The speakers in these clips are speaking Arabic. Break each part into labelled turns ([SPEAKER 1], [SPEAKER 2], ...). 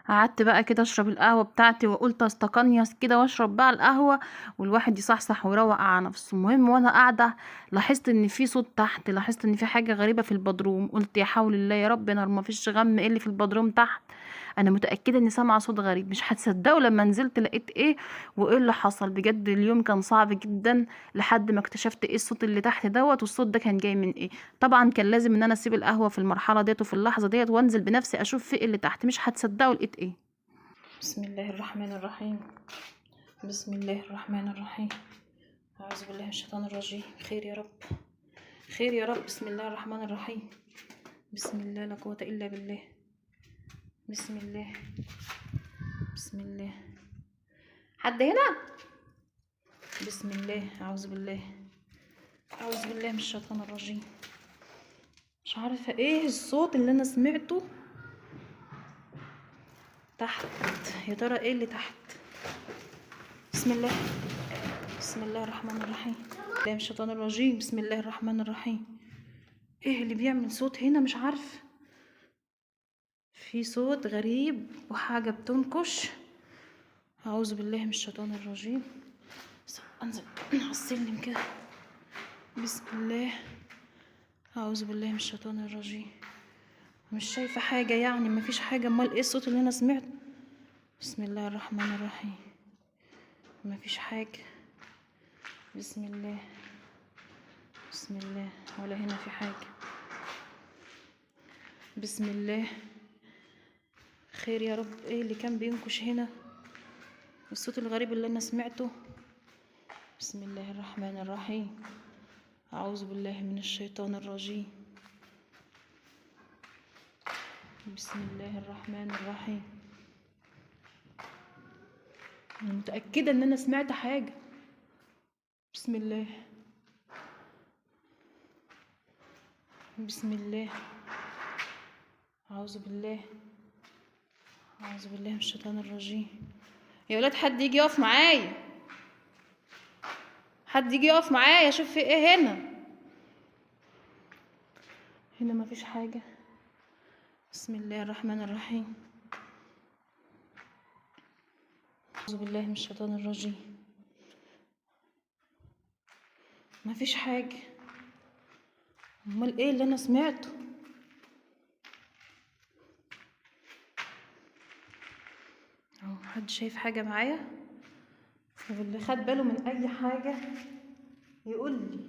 [SPEAKER 1] قعدت بقى كده اشرب القهوة بتاعتي وقلت استقنيس كده واشرب بقى القهوة والواحد يصحصح ويروق على نفسه. المهم وانا قاعدة لاحظت ان في صوت تحت، لاحظت ان في حاجة غريبة في البدروم. قلت يا حول الله يا رب نار، ما فيش غم، ايه اللي في البدروم تحت؟ انا متأكدة اني سامعة صوت غريب. مش هتصدقوا لما نزلت لقيت ايه وايه اللي حصل. بجد اليوم كان صعب جدا لحد ما اكتشفت ايه الصوت اللي تحت دوت، والصوت ده كان جاي من ايه. طبعا كان لازم ان انا اسيب القهوة في المرحلة ديت وفي اللحظة ديت وانزل بنفسي اشوف في ايه اللي تحت. مش هتصدقوا لقيت ايه. بسم الله الرحمن الرحيم. بسم الله الرحمن الرحيم. أعوذ بالله من الشيطان الرجيم. خير يا رب، خير يا رب. بسم الله الرحمن الرحيم. بسم الله لا قوة إلا بالله. بسم الله، بسم الله. حد هنا؟ بسم الله. أعوذ بالله، أعوذ بالله من الشيطان الرجيم. مش عارفة ايه الصوت اللي أنا سمعته تحت. يا ترى ايه اللي تحت؟ بسم الله، بسم الله الرحمن الرحيم. الله من الشيطان الرجيم. بسم الله الرحمن الرحيم. ايه اللي بيعمل صوت هنا؟ مش عارف، في صوت غريب وحاجة بتنكش. أعوذ بالله من الشيطان الرجيم. انزل على السلم كده. بسم الله. أعوذ بالله من الشيطان الرجيم. مش شايفة حاجة يعني، مفيش حاجة. امال ايه الصوت اللي انا سمعته؟ بسم الله الرحمن الرحيم. مفيش حاجة. بسم الله، بسم الله. ولا هنا في حاجة. بسم الله. خير يا رب. ايه اللي كان بينكش هنا؟ الصوت الغريب اللي انا سمعته. بسم الله الرحمن الرحيم. أعوذ بالله من الشيطان الرجيم. بسم الله الرحمن الرحيم. أنا متأكدة إن أنا سمعت حاجة. بسم الله، بسم الله. أعوذ بالله، أعوذ بالله من الشيطان الرجيم. يا ولاد حد يجي يقف معايا، حد يجي يقف معايا شوف في ايه هنا. هنا مفيش حاجة. بسم الله الرحمن الرحيم. أعوذ بالله من الشيطان الرجيم. مفيش حاجة. امال ايه اللي انا سمعته؟ اهو حد شايف حاجة معايا؟ طب اللي خد باله من اي حاجة يقول لي.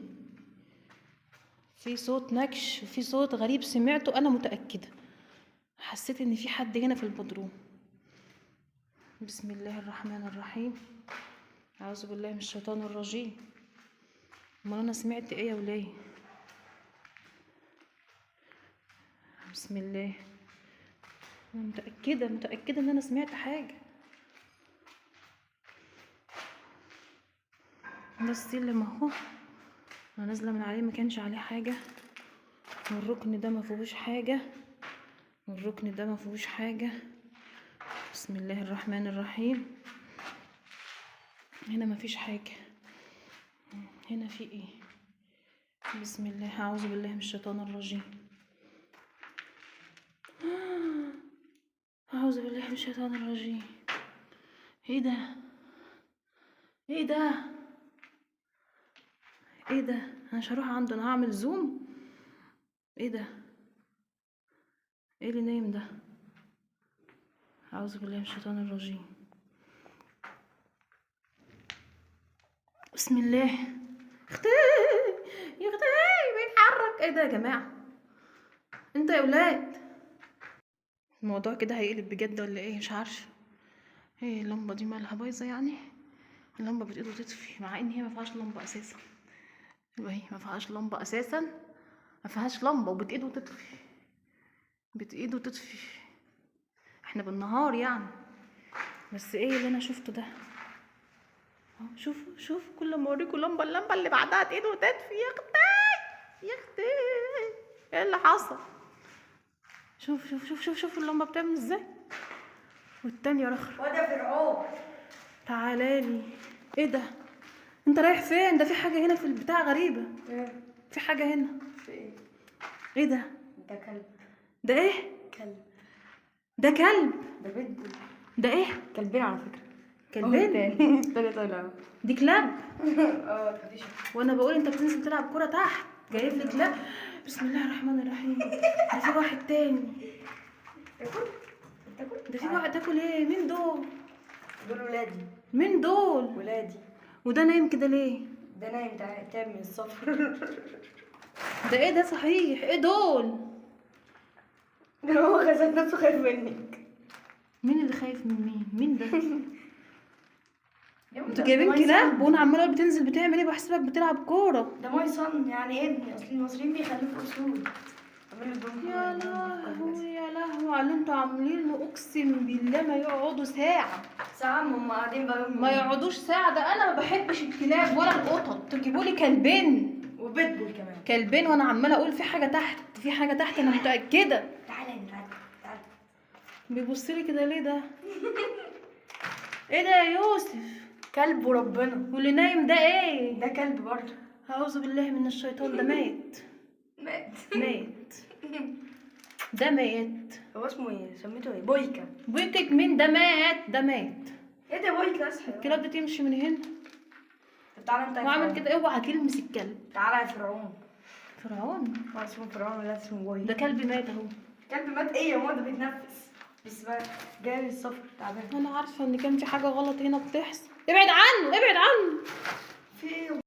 [SPEAKER 1] في صوت نكش وفي صوت غريب سمعته. انا متأكدة، حسيت ان في حد هنا في البدروم. بسم الله الرحمن الرحيم. أعوذ بالله من الشيطان الرجيم. امال انا سمعت ايه يا ولاي؟ بسم الله. انا متأكدة، متأكدة ان انا سمعت حاجة. ده السلم اهو، انا نازلة من عليه، ما كانش عليه حاجة. والركن ده ما فيهوش حاجة، والركن ده ما فيهوش حاجة. بسم الله الرحمن الرحيم. هنا ما فيش حاجة. هنا في ايه؟ بسم الله. أعوذ بالله من الشيطان الرجيم. أعوذ بالله من الشيطان الرجيم. ايه ده؟ ايه ده؟ ايه ده؟ انا مش هروح عنده، انا هعمل زوم. ايه ده؟ ايه اللي نايم ده؟ أعوذ بالله من الشيطان الرجيم. بسم الله. اختي يا اختي بيتحرك. ايه ده يا جماعة؟ انتوا يا ولاد الموضوع كده هيقلب بجد ولا ايه؟ مش عارفة. ايه اللمبة دي مالها بايظة يعني؟ اللمبة بتقيد وتطفي مع ان هي ما فيهاش لمبة اساسا. يبقى هي ما فيهاش لمبة اساسا، ما فيهاش لمبة وبتقيد وتطفي، بتقيد وتطفي. احنا بالنهار يعني. بس ايه اللي انا شفته ده؟ اهو شوفوا شوفوا، كل ما اوريكم لمبة اللمبة اللي بعدها تقيد وتطفي. يا اختي يا اختي ايه اللي حصل؟ شوف شوف شوف شوف شوف اللمبة بتعمل ازاي. والتانية رخرة.
[SPEAKER 2] وده فرعون.
[SPEAKER 1] تعالالي. ايه ده؟ انت رايح فين؟ ده في حاجة هنا في البتاع غريبة.
[SPEAKER 2] ايه؟
[SPEAKER 1] في حاجة هنا.
[SPEAKER 2] في ايه؟
[SPEAKER 1] ايه ده؟
[SPEAKER 2] ده كلب.
[SPEAKER 1] ده ايه؟
[SPEAKER 2] كلب.
[SPEAKER 1] ده كلب؟
[SPEAKER 2] ده بيتبول.
[SPEAKER 1] ده ايه؟
[SPEAKER 2] كلبين على فكرة.
[SPEAKER 1] كلبين؟
[SPEAKER 2] تاني طالع.
[SPEAKER 1] دي كلاب.
[SPEAKER 2] اه خديشة.
[SPEAKER 1] وانا بقول انت بتنزل تلعب كرة تحت جايب لي كلاب. بسم الله الرحمن الرحيم. ده في واحد تاني. ده في واحد تاكل ايه؟ مين دول؟
[SPEAKER 2] دول ولادي.
[SPEAKER 1] مين دول؟
[SPEAKER 2] ولادي.
[SPEAKER 1] وده نايم كده ليه؟
[SPEAKER 2] ده نايم تعب من السفر.
[SPEAKER 1] ده ايه ده صحيح؟ ايه دول؟
[SPEAKER 2] ده هو غزال نفسه خايف منك.
[SPEAKER 1] مين اللي خايف من مين؟ مين ده؟
[SPEAKER 2] يا ابني
[SPEAKER 1] انتوا
[SPEAKER 2] ده
[SPEAKER 1] جايبين
[SPEAKER 2] ماي
[SPEAKER 1] كلاب
[SPEAKER 2] صن.
[SPEAKER 1] وانا عماله بتنزل بتعمل ايه؟ بحسبك بتلعب كوره.
[SPEAKER 2] ده ماي صن يعني ابني، اصل المصريين بيخلفوا اسود.
[SPEAKER 1] يا لهوي يا لهوي على اللي انتوا عاملينه، اقسم بالله ما يقعدوا ساعه.
[SPEAKER 2] ساعة هم قاعدين بقى
[SPEAKER 1] ما يقعدوش ساعه. ده انا ما بحبش الكلاب ولا القطط، تجيبوا لي كلبين.
[SPEAKER 2] وبيتبول كمان.
[SPEAKER 1] كلبين وانا عماله اقول في حاجه تحت، في حاجه تحت، انا متاكده.
[SPEAKER 2] تعالى هنا تعالى تعالى.
[SPEAKER 1] بيبص لي كده ليه ده؟ ايه ده يا يوسف؟
[SPEAKER 2] كلب وربنا.
[SPEAKER 1] واللي نايم ده ايه؟
[SPEAKER 2] ده كلب برضه.
[SPEAKER 1] اعوذ بالله من الشيطان. ده مات.
[SPEAKER 2] مات.
[SPEAKER 1] مات. ده مات.
[SPEAKER 2] هو اسمه ايه؟ سميته ايه؟ بويكا.
[SPEAKER 1] بويكك مين؟ ده مات. ده مات.
[SPEAKER 2] ايه ده بويكا؟ اصحى.
[SPEAKER 1] الكلاب دي تمشي من هنا.
[SPEAKER 2] طب تعالى انت يا
[SPEAKER 1] وعمل
[SPEAKER 2] فرعون.
[SPEAKER 1] كده. اوعى تلمس الكلب.
[SPEAKER 2] تعالى يا فرعون.
[SPEAKER 1] فرعون؟
[SPEAKER 2] هو اسمه فرعون ولا اسمه بويكا؟
[SPEAKER 1] ده كلب مات اهو.
[SPEAKER 2] كلب مات ايه يا ماما؟ ده بيتنفس بس بقى جاي من السفر تعبان.
[SPEAKER 1] انا عارفه ان كان في حاجه غلط هنا بتحصل. ابعد عنه ابعد عنه.
[SPEAKER 2] في ايه؟